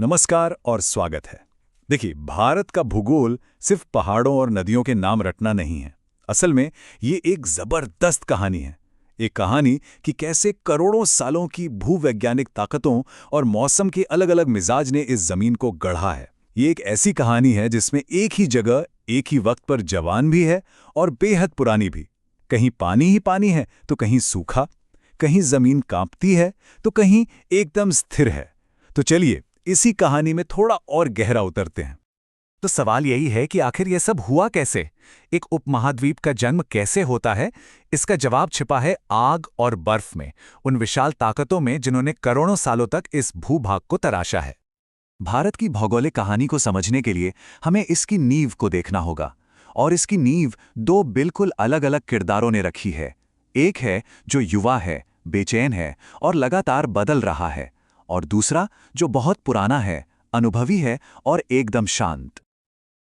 नमस्कार और स्वागत है। देखिए, भारत का भूगोल सिर्फ पहाड़ों और नदियों के नाम रटना नहीं है। असल में ये एक जबरदस्त कहानी है। एक कहानी कि कैसे करोड़ों सालों की भूवैज्ञानिक ताकतों और मौसम के अलग-अलग मिजाज ने इस जमीन को गढ़ा है। ये एक ऐसी कहानी है जिसमें एक ही जगह, एक ही वक्त पर जवान भी है और बेहद पुरानी भी। कहीं पानी ही पानी है तो कहीं सूखा, कहीं जमीन कांपती है तो कहीं एकदम स्थिर है। तो चलिए इसी कहानी में थोड़ा और गहरा उतरते हैं। तो सवाल यही है कि आखिर यह सब हुआ कैसे? एक उपमहाद्वीप का जन्म कैसे होता है? इसका जवाब छिपा है आग और बर्फ में, उन विशाल ताकतों में जिन्होंने करोड़ों सालों तक इस भूभाग को तराशा है। भारत की भौगोलिक कहानी को समझने के लिए हमें इसकी नींव को देखना होगा। और इसकी नींव दो बिल्कुल अलग-अलग किरदारों ने रखी है। एक है जो युवा है, बेचैन है और लगातार बदल रहा है, और दूसरा जो बहुत पुराना है, अनुभवी है और एकदम शांत।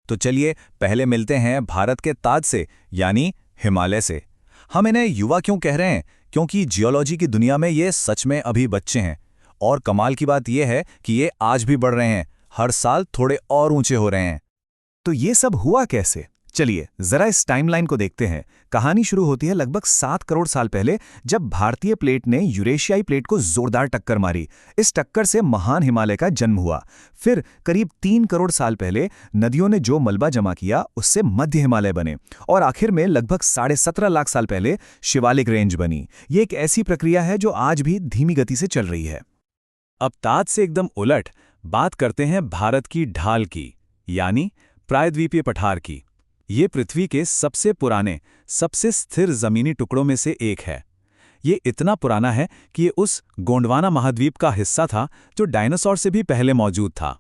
तो चलिए पहले मिलते हैं भारत के ताज से, यानी हिमालय से। हम इन्हें युवा क्यों कह रहे हैं? क्योंकि जियोलॉजी की दुनिया में ये सच में अभी बच्चे हैं। और कमाल की बात यह है कि ये आज भी बढ़ रहे हैं, हर साल थोड़े और ऊंचे हो रहे हैं। तो ये सब हुआ कैसे? चलिए जरा इस टाइमलाइन को देखते हैं। कहानी शुरू होती है लगभग 7 करोड़ साल पहले, जब भारतीय प्लेट ने यूरेशियाई प्लेट को जोरदार टक्कर मारी। इस टक्कर से महान हिमालय का जन्म हुआ। फिर करीब 3 करोड़ साल पहले नदियों ने जो मलबा जमा किया, उससे मध्य हिमालय बने। और आखिर में लगभग 17.5 लाख साल पहले शिवालिक रेंज बनी। ये एक ऐसी प्रक्रिया है जो आज भी धीमी गति से चल रही है। अब ताज से एकदम उलट बात करते हैं भारत की ढाल की, यानी प्रायद्वीपीय पठार की। ये पृथ्वी के सबसे पुराने, सबसे स्थिर जमीनी टुकड़ों में से एक है। ये इतना पुराना है कि ये उस गोंडवाना महाद्वीप का हिस्सा था जो डायनासोर से भी पहले मौजूद था।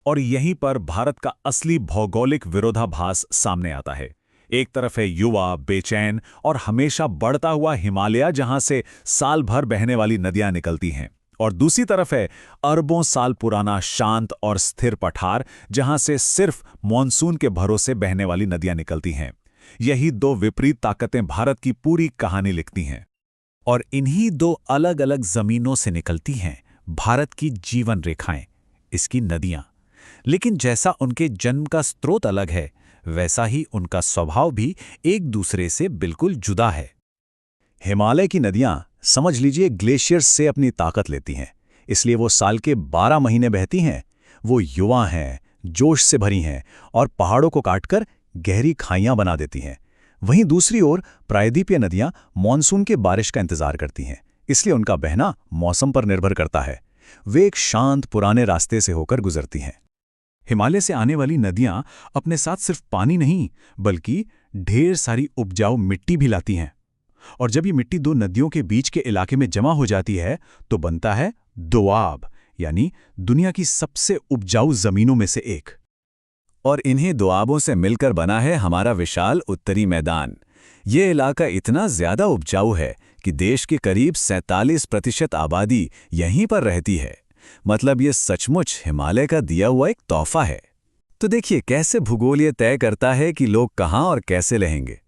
और यहीं पर भारत का असली भौगोलिक विरोधाभास सामने आता है। एक तरफ है युवा, बेचैन और हमेशा बढ़ता हुआ हिमालय, जहां से साल भर बहने वाली नदियां निकलती हैं, और दूसरी तरफ है अरबों साल पुराना शांत और स्थिर पठार, जहां से सिर्फ मॉनसून के भरोसे बहने वाली नदियां निकलती हैं। यही दो विपरीत ताकतें भारत की पूरी कहानी लिखती हैं। और इन्हीं दो अलग अलग जमीनों से निकलती हैं भारत की जीवन रेखाएं, इसकी नदियां। लेकिन जैसा उनके जन्म का स्रोत अलग है, वैसा ही उनका स्वभाव भी एक दूसरे से बिल्कुल जुदा है। हिमालय की नदियां समझ लीजिए ग्लेशियर्स से अपनी ताकत लेती हैं, इसलिए वो साल के 12 महीने बहती हैं। वो युवा हैं, जोश से भरी हैं और पहाड़ों को काटकर गहरी खाइयां बना देती हैं। वहीं दूसरी ओर प्रायद्वीपीय नदियां मॉनसून के बारिश का इंतजार करती हैं, इसलिए उनका बहना मौसम पर निर्भर करता है। वे एक शांत पुराने रास्ते से होकर गुजरती हैं। हिमालय से आने वाली नदियां अपने साथ सिर्फ पानी नहीं, बल्कि ढेर सारी उपजाऊ मिट्टी भी लाती हैं। और जब ये मिट्टी दो नदियों के बीच के इलाके में जमा हो जाती है तो बनता है दोआब, यानी दुनिया की सबसे उपजाऊ जमीनों में से एक। और इन्हीं दोआबों से मिलकर बना है हमारा विशाल उत्तरी मैदान। ये इलाका इतना ज्यादा उपजाऊ है कि देश के करीब 47% आबादी यहीं पर रहती है। मतलब ये सचमुच हिमालय का दिया हुआ एक तोहफा है। तो देखिए कैसे भूगोल ये तय करता है कि लोग कहाँ और कैसे रहेंगे।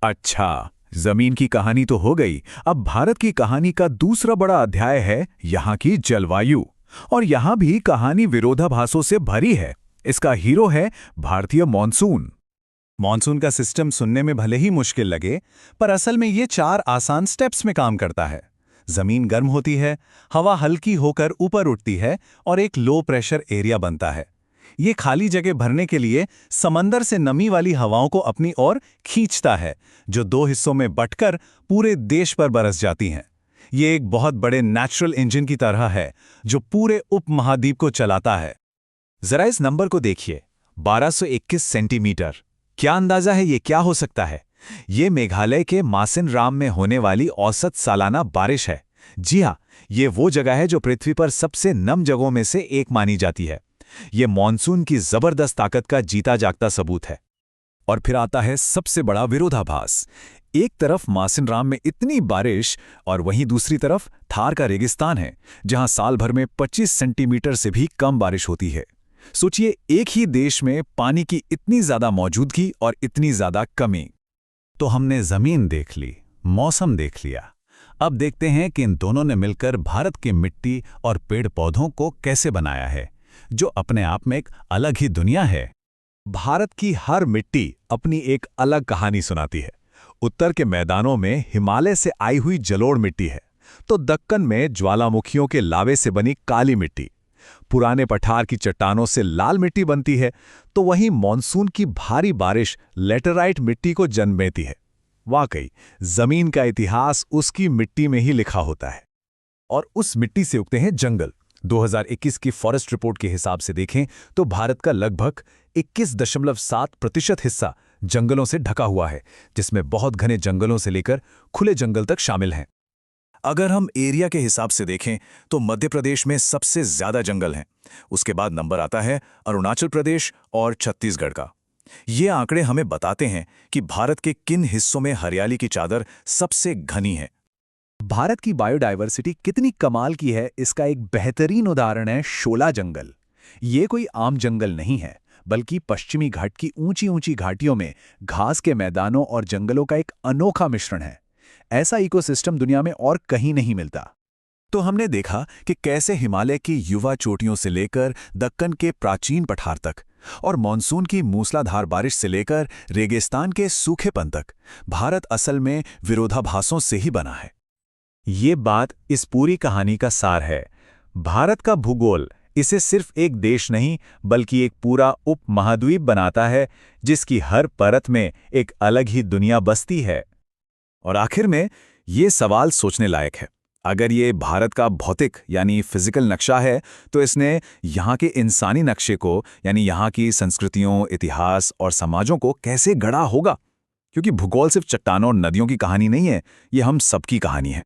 अच्छा, जमीन की कहानी तो हो गई। अब भारत की कहानी का दूसरा बड़ा अध्याय है यहाँ की जलवायु। और यहाँ भी कहानी विरोधाभासों से भरी है। इसका हीरो है भारतीय मॉनसून। मॉनसून का सिस्टम सुनने में भले ही मुश्किल लगे, पर असल में ये 4 आसान स्टेप्स में काम करता है। जमीन गर्म होती है, हवा हल्की होकर ऊपर उठती है और एक लो प्रेशर एरिया बनता है। ये खाली जगह भरने के लिए समंदर से नमी वाली हवाओं को अपनी ओर खींचता है, जो 2 हिस्सों में बंटकर पूरे देश पर बरस जाती हैं। ये एक बहुत बड़े नेचुरल इंजन की तरह है जो पूरे उपमहाद्वीप को चलाता है। जरा इस नंबर को देखिए, 1221 सेंटीमीटर। क्या अंदाजा है ये क्या हो सकता है? ये मेघालय के मासिन राम में होने वाली औसत सालाना बारिश है। जी हाँ, ये वो जगह है जो पृथ्वी पर सबसे नम जगहों में से एक मानी जाती है। ये मॉनसून की जबरदस्त ताकत का जीता जागता सबूत है। और फिर आता है सबसे बड़ा विरोधाभास। एक तरफ मासिन राम में इतनी बारिश और वहीं दूसरी तरफ थार का रेगिस्तान है, जहां साल भर में 25 सेंटीमीटर से भी कम बारिश होती है। सोचिए, एक ही देश में पानी की इतनी ज्यादा मौजूदगी और इतनी ज्यादा कमी। तो हमने जमीन देख ली, मौसम देख लिया। अब देखते हैं कि इन दोनों ने मिलकर भारत की मिट्टी और पेड़ पौधों को कैसे बनाया है। जो अपने आप में एक अलग ही दुनिया है। भारत की हर मिट्टी अपनी एक अलग कहानी सुनाती है। उत्तर के मैदानों में हिमालय से आई हुई जलोढ़ मिट्टी है, तो दक्कन में ज्वालामुखियों के लावे से बनी काली मिट्टी, पुराने पठार की चट्टानों से लाल मिट्टी बनती है, तो वहीं मॉनसून की भारी बारिश लेटेराइट मिट्टी को जन्म देती है। वाकई जमीन का इतिहास उसकी मिट्टी में ही लिखा होता है। और उस मिट्टी से उगते हैं जंगल। 2021 की फॉरेस्ट रिपोर्ट के हिसाब से देखें तो भारत का लगभग 21.7% हिस्सा जंगलों से ढका हुआ है, जिसमें बहुत घने जंगलों से लेकर खुले जंगल तक शामिल हैं। अगर हम एरिया के हिसाब से देखें तो मध्य प्रदेश में सबसे ज्यादा जंगल हैं। उसके बाद नंबर आता है अरुणाचल प्रदेश और छत्तीसगढ़ का। ये आंकड़े हमें बताते हैं कि भारत के किन हिस्सों में हरियाली की चादर सबसे घनी है। भारत की बायोडायवर्सिटी कितनी कमाल की है, इसका एक बेहतरीन उदाहरण है शोला जंगल। ये कोई आम जंगल नहीं है, बल्कि पश्चिमी घाट की ऊंची ऊंची घाटियों में घास के मैदानों और जंगलों का एक अनोखा मिश्रण है। ऐसा इकोसिस्टम दुनिया में और कहीं नहीं मिलता। तो हमने देखा कि कैसे हिमालय की युवा चोटियों से लेकर दक्कन के प्राचीन पठार तक और मॉनसून की मूसलाधार बारिश से लेकर रेगिस्तान के सूखेपन तक भारत असल में विरोधाभासों से ही बना है। ये बात इस पूरी कहानी का सार है। भारत का भूगोल इसे सिर्फ एक देश नहीं, बल्कि एक पूरा उपमहाद्वीप बनाता है, जिसकी हर परत में एक अलग ही दुनिया बसती है। और आखिर में ये सवाल सोचने लायक है, अगर ये भारत का भौतिक यानी फिजिकल नक्शा है, तो इसने यहाँ के इंसानी नक्शे को यानी यहाँ की संस्कृतियों, इतिहास और समाजों को कैसे गढ़ा होगा? क्योंकि भूगोल सिर्फ चट्टानों और नदियों की कहानी नहीं है, ये हम सबकी कहानी है।